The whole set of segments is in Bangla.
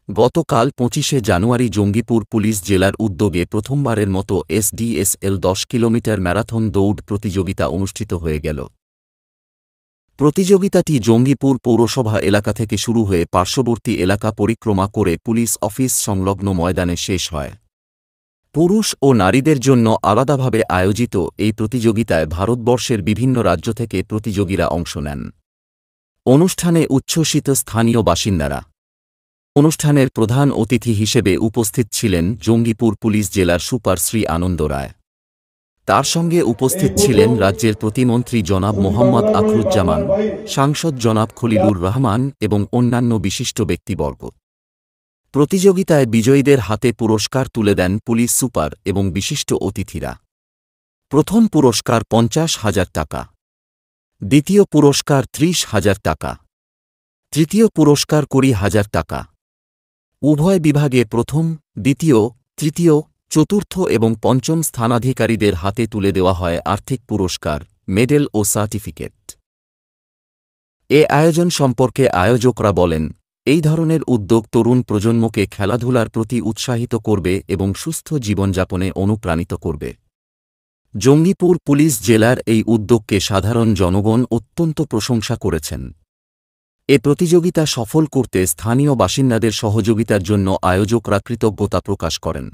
গতকাল ২৫শে জানুয়ারি জঙ্গিপুর পুলিশ জেলার উদ্যোগে প্রথমবারের মতো এসডিএসএল ১০ কিলোমিটার ম্যারাথন দৌড় প্রতিযোগিতা অনুষ্ঠিত হয়ে গেল। প্রতিযোগিতাটি জঙ্গিপুর পৌরসভা এলাকা থেকে শুরু হয়ে পার্শ্ববর্তী এলাকা পরিক্রমা করে পুলিশ অফিস সংলগ্ন ময়দানে শেষ হয়। পুরুষ ও নারীদের জন্য আলাদাভাবে আয়োজিত এই প্রতিযোগিতায় ভারতবর্ষের বিভিন্ন রাজ্য থেকে প্রতিযোগীরা অংশ নেন। অনুষ্ঠানে উচ্ছ্বসিত স্থানীয় বাসিন্দারা। অনুষ্ঠানের প্রধান অতিথি হিসেবে উপস্থিত ছিলেন জঙ্গিপুর পুলিশ জেলার সুপার শ্রী আনন্দ রায়। তার সঙ্গে উপস্থিত ছিলেন রাজ্যের প্রতিমন্ত্রী জনাব মোহাম্মদ আখরুজ্জামান, সাংসদ জনাব খলিলুর রহমান এবং অন্যান্য বিশিষ্ট ব্যক্তিবর্গ। প্রতিযোগিতায় বিজয়ীদের হাতে পুরস্কার তুলে দেন পুলিশ সুপার এবং বিশিষ্ট অতিথিরা। প্রথম পুরস্কার ৫০,০০০ টাকা, দ্বিতীয় পুরস্কার ৩০,০০০ টাকা, তৃতীয় পুরস্কার ২০,০০০ টাকা। উভয় বিভাগে প্রথম, দ্বিতীয়, তৃতীয়, চতুর্থ এবং পঞ্চম স্থানাধিকারীদের হাতে তুলে দেওয়া হয় আর্থিক পুরস্কার, মেডেল ও সার্টিফিকেট। এ আয়োজন সম্পর্কে আয়োজকরা বলেন, এই ধরনের উদ্যোগ তরুণ প্রজন্মকে খেলাধুলার প্রতি উৎসাহিত করবে এবং সুস্থ জীবনযাপনে অনুপ্রাণিত করবে। জঙ্গিপুর পুলিশ জেলার এই উদ্যোগকে সাধারণ জনগণ অত্যন্ত প্রশংসা করেছেন। এ প্রতিযোগিতা সফল করতে স্থানীয় বাসিন্দাদের সহযোগিতার জন্য আয়োজকরা কৃতজ্ঞতা প্রকাশ করেন।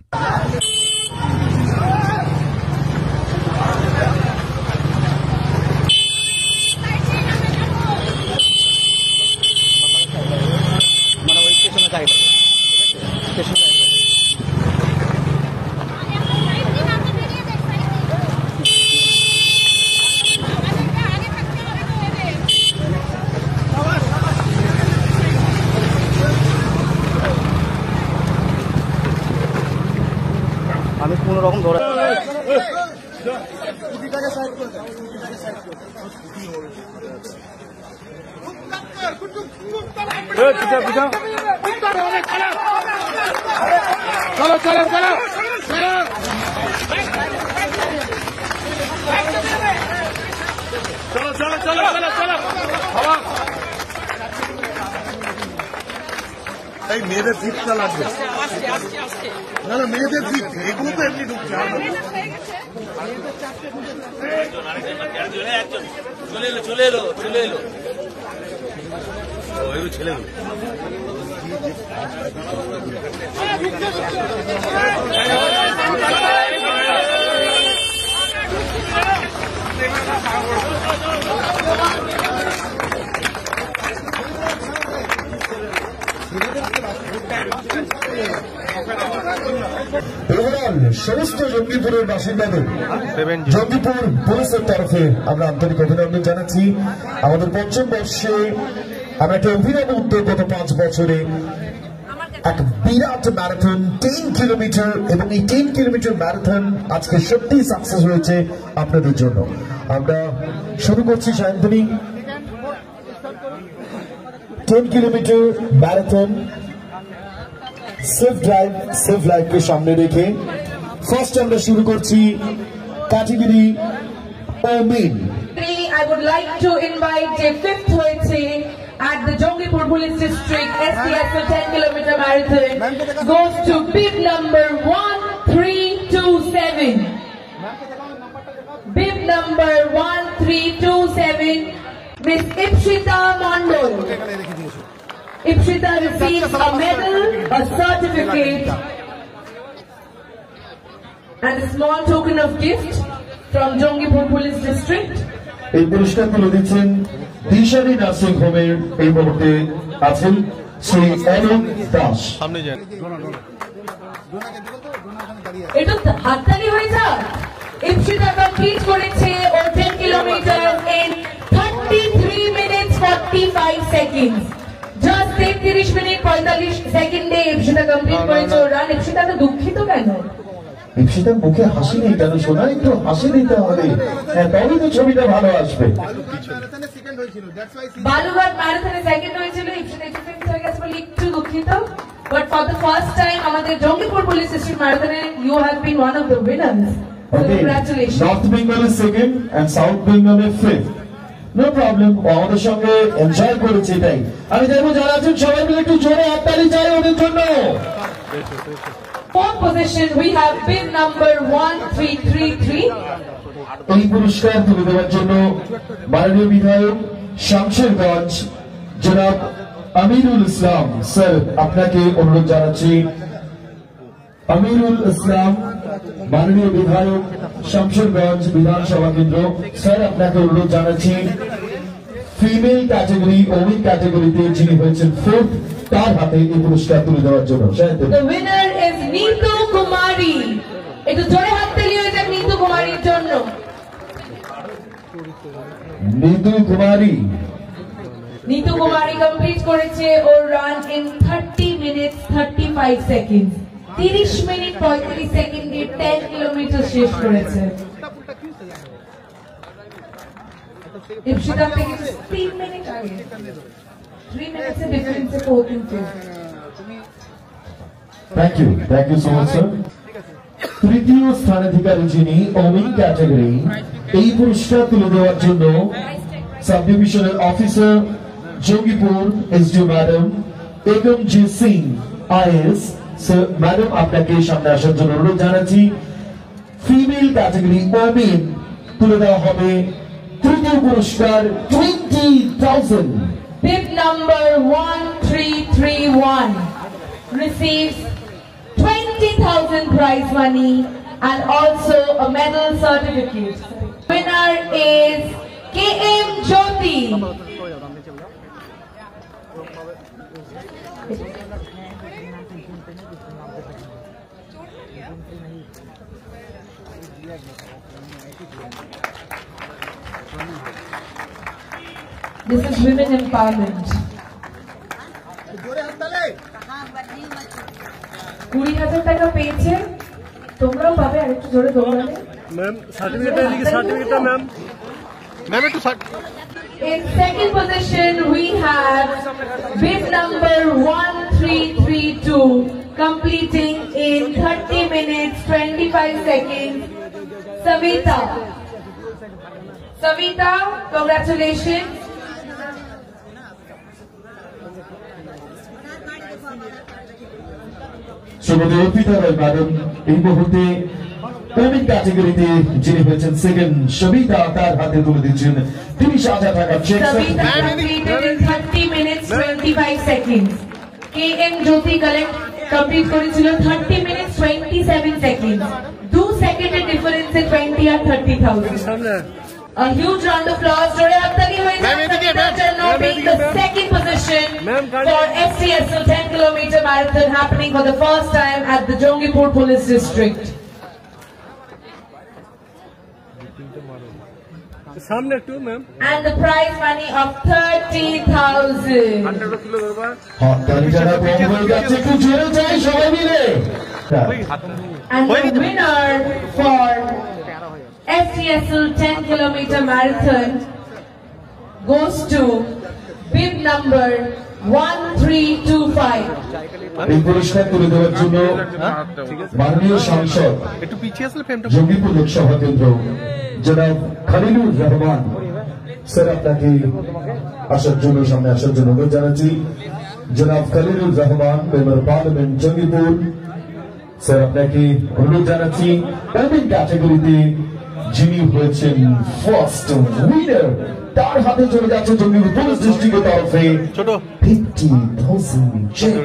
আমি কোনো রকম ধরে চলো চলো চলো চলো চলো চলো চলো এই মেয়েদের জিতটা লাগবে। না না মেয়েদের জিত এগুলো তো এমনি ঢুকছে। চলে এলো চলে এলো চলে এলো ছেলে সমস্ত জঙ্গিপুরের বাসিন্দাদের জঙ্গিপুর পুলিশের তরফে আমরা আন্তরিক অভিনন্দন জানাচ্ছি। আমাদের পঞ্চম বর্ষে আমরা একটা অভিনব উদ্যোগ গত 5 বছরে এক বিরাট ম্যারাথন 10 কিলোমিটার, এবং এই 10 কিলোমিটার ম্যারাথন আজকে সত্যি সাকসেস হয়েছে আপনাদের জন্য। আমরা শুরু করছি সায়ন্তনী 10 কিলোমিটার ম্যারাথন সেফ লাইফকে সামনে রেখে ফার্স্ট আমরা শুরু করছি category women. I would like to invite the 5th Hoyte at the Jongipur Police District SDSL 10 kilometer marathon goes to bib number 1327. Bib number 1327, Miss Ipshita Mandol. Ipshita receives a medal, a certificate, and a small token of gift from Jongipur Police District. এই পুরস্কার তুলে দিচ্ছেন দিশারি নার্সিং হোমের এই মুহূর্তে আছেন শ্রী অরুণ দাস। এটা হাততালি হয়ে যাক। ইপসিতা কমপ্লিট করেছে ও 10 kilometre in 33 minutes 45 seconds. Just 33 minute 45 সেকেন্ডে ইপসিতা কমপ্লিট করেছে ও রান। ইপসিতা তো দুঃখিত কেন? ইপসিতার মুখে হাসি নেই কেন সোনা? একটু হাসি দিতে হবে, তবেই তো ছবিটা ভালো আসবে। বালুঘাট ম্যারাথনে সেকেন্ড হয়েছিল, ইপসিতা সেকেন্ড হয়ে গেছে বলে একটু দুঃখিত। But for the first time আমাদের জঙ্গিপুর পুলিশ ডিস্ট্রিক্ট ম্যারাথনে you have been one of the winners. So congratulations. North Bengal is second and South Bengal is fifth. No problem, আমাদের সঙ্গে এনজয় করেছে এটাই। আমি দেখবো যারা আছেন সবাই মিলে একটু জোরে হাততালি চাই ওদের জন্য। Fourth position, we have bid number 1333. এই পুরস্কার তুলে দেওয়ার জন্য মাননীয় বিধায়ক শামশেরগঞ্জ জনাব আমিরুল ইসলাম স্যার আপনাকে অনুরোধ জানাচ্ছি। আমিরুল ইসলাম মাননীয় বিধায়ক শামশেরগঞ্জ বিধানসভা কেন্দ্র স্যার আপনাকে অনুরোধ জানাচ্ছি ফিমেল ক্যাটাগরি ওমেন ক্যাটাগরিতে যিনি হয়েছেন ফোর্থ তার হাতে এই পুরস্কার তুলে দেওয়ার জন্য। The winner is Neetu Kumari. একটু জোরে হাততালি হয়ে যাক নীতু কুমারীর জন্য। নীতু কুমারী নীতু কুমারী কমপ্লিট করেছে ওর run in 30 minutes 35 seconds। 30 minute 35 সেকেন্ডে 10 কিলোমিটার শেষ করেছে। ইপসিতা থেকে 3 মিনিট আগে 3 মিনিটস এর ডিফারেন্সে পৌঁছতে। Thank you so much sir. তৃতীয় স্থানাধিকারী যিনি ওমেন ক্যাটাগরি এই পুরস্কার তুলে দেওয়ার জন্য sub divisional officer Jangipur SDO madam Begumji Singh IAS sir madam আপনাকে সামনে আসার জন্য অনুরোধ জানাচ্ছি। ফিমেল ক্যাটাগরি ওমেন তুলে দেওয়া হবে তৃতীয় পুরস্কার 20,000। Bid number 1331 receives 20,000 prize money and also a medal certificate. Winner is KM Jyoti. This is women empowerment. 20,000 টাকা পেয়েছে, তোমরাও পাবে আরেকটু জোরে দৌড়ালে। ম্যাম সার্টিফিকেটটা ম্যাম একটু In second position we have bid number 1332 completing in 30 minutes 25 seconds. Savita, congratulations. Shrimati Arpita Roy madam এই মুহূর্তে ওমেন ক্যাটাগরিতে যিনি হয়েছেন সেকেন্ড সবিতা তার হাতে তুলে দিচ্ছেন 30,000 টাকা check. Savita completed in 30 minutes 25 seconds. KM Jyoti complete করেছিল 30 minutes 27 seconds. 2 সেকেন্ডের ডিফারেন্সে 20 আর 30,000। A huge round of applause. Jode hattali hoye being the second position for STSO 10 kilometer marathon happening for the first time at the Jongipur Police District. And the prize money of 30,000. And the winner for STSL 10 kilometer marathon goes to bib number 1325. এই পুরস্কার তুলে দেওয়ার জন্য মাননীয় সাংসদ জঙ্গিপুর লোকসভা কেন্দ্র জনাব খলিলুর রহমান স্যার আপনাকে আসার জন্য সামনে আসার জন্য অনুরোধ জানাচ্ছি। জনাব Khalilur Rahman member parliament Jangipur sir আপনাকে অনুরোধ জানাচ্ছি ওমেন ক্যাটাগরিতে যিনি হয়েছেন ফার্স্ট উইনার তার হাতে চলে যাচ্ছে জঙ্গিপুর পুলিশ ডিস্ট্রিক্টের তরফে 50,000 check.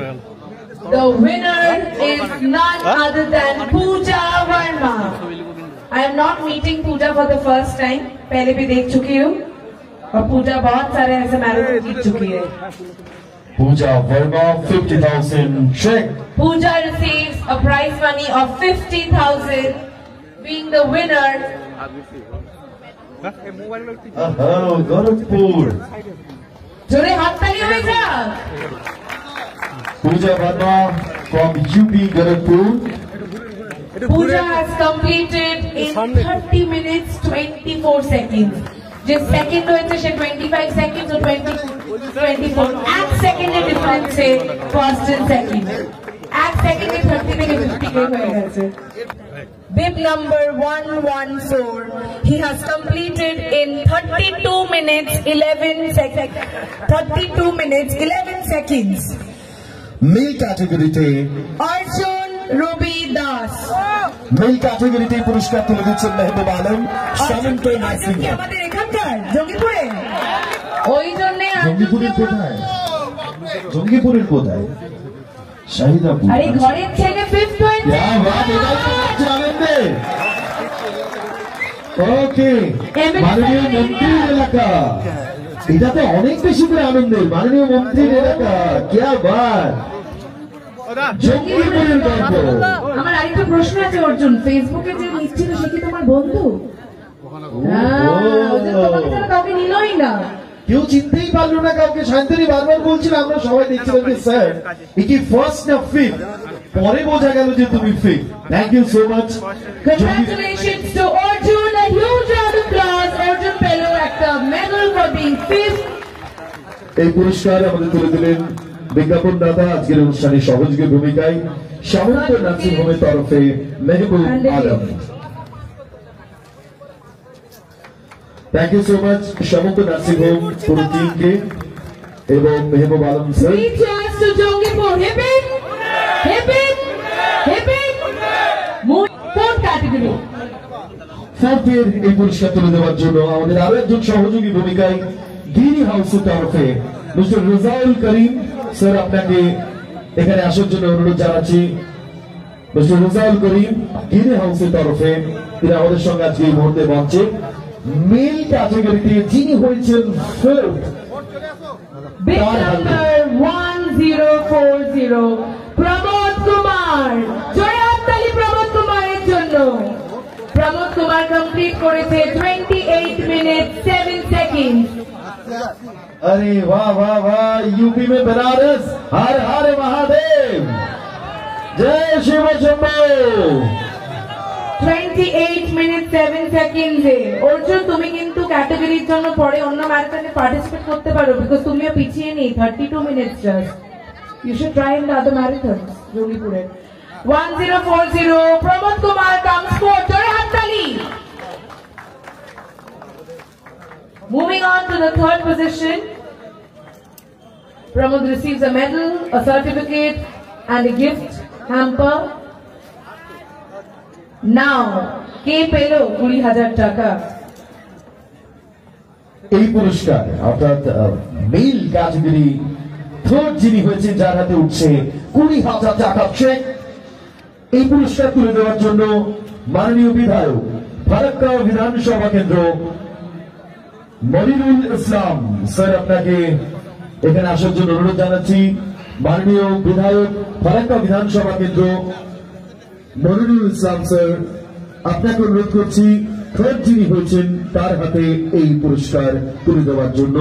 The winner is none other than Pooja Verma. I am not meeting Pooja for the first time. पहले भी देख चुकी हूँ और पूजा बहुत सारे ऐसे मैराथन जीत चुकी है। Pooja Verma 50,000 check. Pooja receives a prize money of 50,000, being the winner. Gorakhpur. जोरे हाथ ताली हो जा। Pooja Verma from UP Gorakhpur. Pooja has completed in 30 minutes 24 seconds. जिस सेकंड होते हैं 25 seconds और 24 एक सेकंड के डिफरेंस से फर्स्ट एंड सेकंड एक सेकंड के 30 के 50 के हुए हैं। Bib number 114 he has completed in 32 minutes 11 seconds 32 minutes 11 seconds mail ক্যাটাগরিতে অর্জুন রবি দাস। মেল ক্যাটাগরিতে পুরস্কার তুলে দিচ্ছেন মেহবুব আলম সামন্ত নার্সিং হোম। আমাদের এখানকার জঙ্গিপুরে, ওই জন্য জঙ্গিপুরের কোথায়? জঙ্গিপুরের কোথায়? শাহিদাপুর। আরে ঘরের ছেলে ফিফথ হয়েছে। ওকে, মাননীয় মন্ত্রীর এলাকা, এটা তো অনেক বেশি করে আনন্দের। মাননীয় মন্ত্রীর এলাকা, क्या बात, জঙ্গিপুরের গল্প। আমার আরেকটা প্রশ্ন আছে অর্জুন, ফেসবুকে যে লিখছিল সে কি তোমার বন্ধু? কাউকে নিলই না, কেউ চিনতেই পারলো না কাউকে। শান্তনী বারবার বলছিল, আমরা সবাই দেখছিলাম যে স্যার এ কি ফার্স্ট না ফিফথ, পরে বোঝা গেল যে তুমি fifth. Thank you so much. Congratulations to Arjun, a huge round of applause. Arjun পেল একটা medal for being fifth. এই পুরস্কার আমাদের তুলে দিলেন বিজ্ঞাপন দাতা আজকের অনুষ্ঠানে সহযোগী ভূমিকায় সামন্ত নার্সিং হোমের তরফে Mehboob Alam. Thank you so much Samanta nursing home পুরো টিমকে এবং Mehboob Alam sir. Three cheers to Jongipur. Hip hip, hip hip, hip hip. Fourth category. ফোর্থের এই পুরস্কার তুলে দেওয়ার জন্য আমাদের আরো একজন সহযোগী ভূমিকায় গিরি হাউসের তরফে মিস্টার রেজাউল করিম স্যার, আপনাকে এখানে আসার জন্য অনুরোধ জানাচ্ছি। মিস্টার রেজাউল করিম গিরি হাউসের তরফে তিনি আমাদের সঙ্গে আজকে এই মুহূর্তে মঞ্চে মেল ক্যাটাগরিতে যিনি হয়েছেন fourth, Big number 1040, Pramod Kumar. জয় হাততালি প্রমোদ কুমারের জন্য। প্রমোদ কুমার কমপ্লিট করেছে 28 minutes 7 seconds. अरे वाह वाह वाह, यूपी में बनारस, हर हर महादेव, जय शिव शंभो। 28 minutes 7 seconds এ অর্জুন তুমি কিন্তু ক্যাটাগরির জন্য পরে অন্য ম্যারাথনে পার্টিসিপেট করতে পারো, বিকজ তুমিও পিছিয়ে নেই 32 minutes just. You should try in the other marathons. জঙ্গিপুরে 1040, প্রমোদ কুমার কামস ফোর্থ। জয় হাততালি। Moving on to the third position, Pramod receives a medal, a certificate and a gift hamper. Now, কে পেল 20,000 টাকা? এই পুরস্কার অর্থাৎ মেল ক্যাটাগরি থার্ড যিনি হয়েছেন, যার হাতে উঠছে 20,000 টাকা চেক। এই পুরস্কার তুলে দেওয়ার জন্য মাননীয় বিধায়ক ফারাক্কা বিধানসভা কেন্দ্র মনিরুল ইসলাম স্যার, আপনাকে এখানে আসার জন্য অনুরোধ জানাচ্ছি। মাননীয় বিধায়ক ফারাক্কা বিধানসভা কেন্দ্র মনিরুল ইসলাম স্যার, আপনাকে অনুরোধ করছি থার্ড যিনি হয়েছেন তার হাতে এই পুরস্কার তুলে দেওয়ার জন্য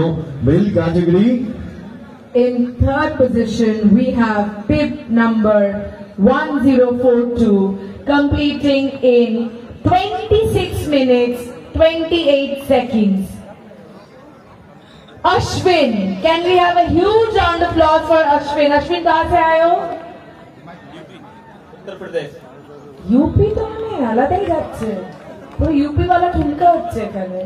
mail category. In third position, we have bib number 1042, completing in 26 minutes 28 seconds. Ashwin, can we have a huge round of applause for Ashwin? Ashwin, कहाँ से आए हो? उत्तर प्रदेश। यूपी तो हमें আলাদাই যাচ্ছে, পুরো ইউপি वाला ঠুমকা হচ্ছে এখানে।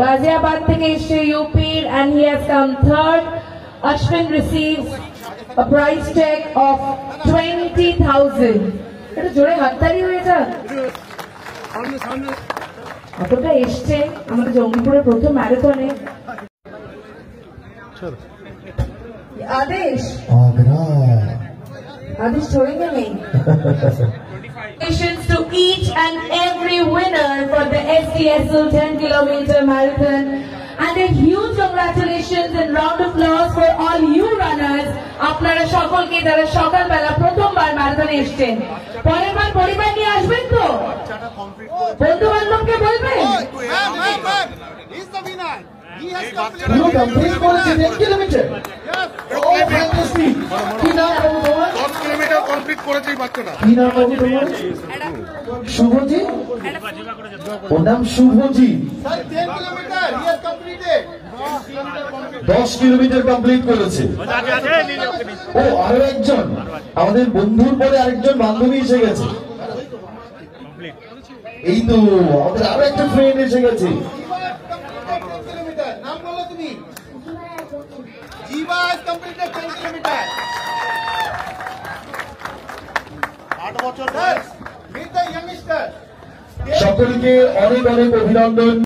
গাজিয়াবাদ থেকে এসে ইউপির, and he has come third. Ashwin receives a prize check of 20,000. এটা জোরে হাততালি হয়ে যাক। অতটা এসছে আমাদের জঙ্গিপুরের প্রথম ম্যারাথনে। আদেশ আদেশ छोड़ेंगे नहीं। Congratulations to each and every winner for the SDSL 10 kilometer marathon, and a huge congratulations and round of applause for all you runners. আপনারা সকলকে যারা সকালবেলা প্রথমবার ম্যারাথনে এসেছেন, পরের বার পরিবার নিয়ে আসবেন তো, বন্ধু বান্ধবকে বলবেন। পুরো কমপ্লিট করেছে 10 কিলোমিটার। ও ফ্যান্টাস্টিক। কি নাম বাবু তোমার? 10 কিলোমিটার কমপ্লিট করেছেই বাচ্চাটা। কি নাম বাবু তোমার? শুভজি। ওর নাম শুভজি। 10 কিলোমিটার কমপ্লিট করেছে। ও আরো একজন আমাদের বন্ধুর পরে আরেকজন বান্ধবী এসে গেছে। এই তো আমাদের আরো একটা ফ্রেন্ড এসে গেছে। নাম বলো তুমি। Jiva has completed 10 kilometers. বছর বয়স। সকলকে অনেক অনেক অভিনন্দন।